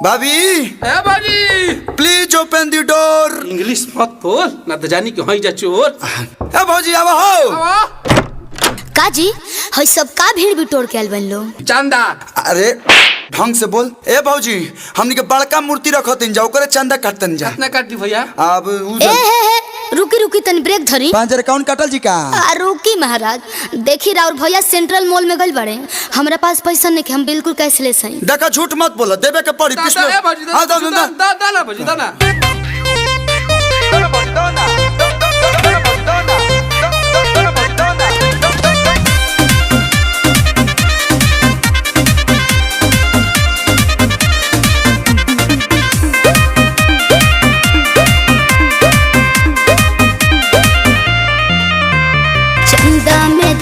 भाभी ए भाजी please open the door. English मत बोल ना तो जानी क्यों जा चोर। ए भौजी आवा हो। काजी हई सब का भीड़ बिटोर के आइल बन लो। चंदा अरे ढंग से बोल। ए भौजी हमनी के बड़का मूर्ति रखतिन जा ओकरे चंदा काटतन जा। कितना काट दी भैया? अब रुकी रुकी तनी ब्रेक धरी। 5000 अकाउंट काटल जी का। रुकी महाराज देखी राउर भैया सेंट्रल मॉल में गइल बड़े। हमरा पास पैसा नहीं हम बिल्कुल कैशलेस हई। देखा झूठ मत बोला देबे के पड़ी पिछले। ए भाजी दा भाजी दा ना।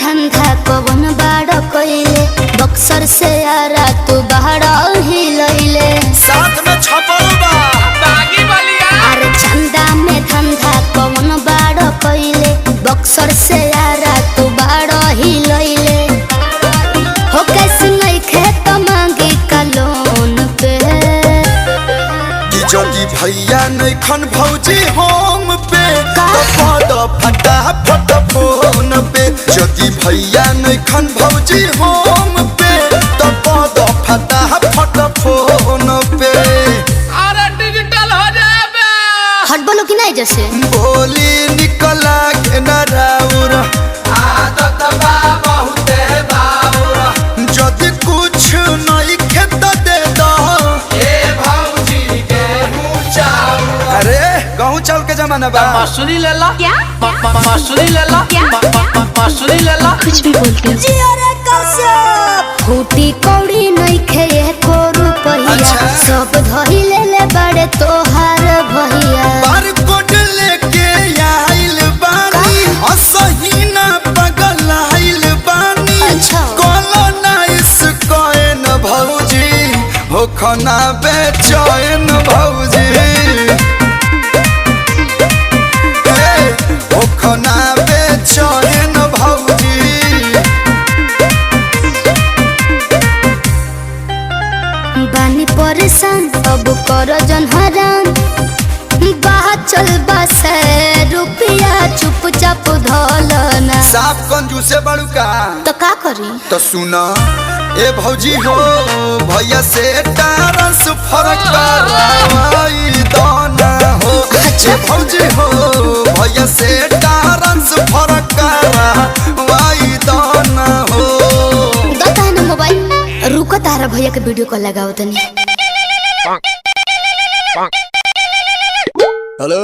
धंधा कवन बाड़ कइले बक्सर से आरा तू बाहर हिलइले साथ में छपल बा बागी वालिया। अरे चंदा में धंधा कवन बाड़ कइले बक्सर से आरा तू बाहर हिलइले हो कैसे नहीं खेत मांगी का लोन पे जल्दी भैया नहीं खन भौजी होम पे फटा फटा फोन पे जल्दी भैया नहीं खन भौजी होम पे तो फटा फटा फोन पे। अरे डिजिटल हो जाए हट बोलो कि नहीं जैसे बोली निकला के न राउर आदत बा बहुते बाउर। जल्दी कुछ नहीं खेत दे दो। ए भौजी गेहूं चाउर। अरे गेहूं चावल के जमाना बा। मसूरी ले ला। क्या मसूरी ले ला। मसूरी ले ला। कुछ भी बोलते फूटी कौड़ी नहीं खे को रुपया अच्छा। सब धइले ले बड़े तोहार भैया बार कोट लेके आइल बानी असही ना पगल आइल बानी। अच्छा। कॉलोनाइज कोइन भौजी हो खाना बेचैन भौजी हो खाना बेचैन भौजी। बानी परेशान अब कर जन हरान बाहर चल बसे रुपया चुपचाप धोलना साफ कंजूसे बड़ू का तो का करी तो सुना ए भौजी हो भैया से ट्रांसफर करवाई दाना हो। ए भौजी हो भैया से ट्रांसफर करवाई दाना हो। दता है ना मोबाइल रुको तारा भैया के वीडियो कॉल लगाओ तनी। हेलो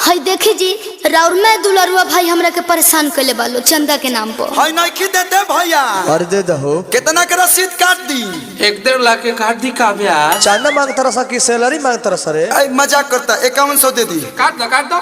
हाय देखी जी राउर में दुलरुआ भाई हमरा के परेशान कइले बालो चंदा के नाम पर। हाय नहीं की देते भैया। अरे दे दहो कितना के रसीद काट दी? 1.5 लाख के काट दी का ब्याह? चांदा मांगता रहा कि सैलरी मांगता रहा सर। मजाक करता 5100 दे दी। काट दो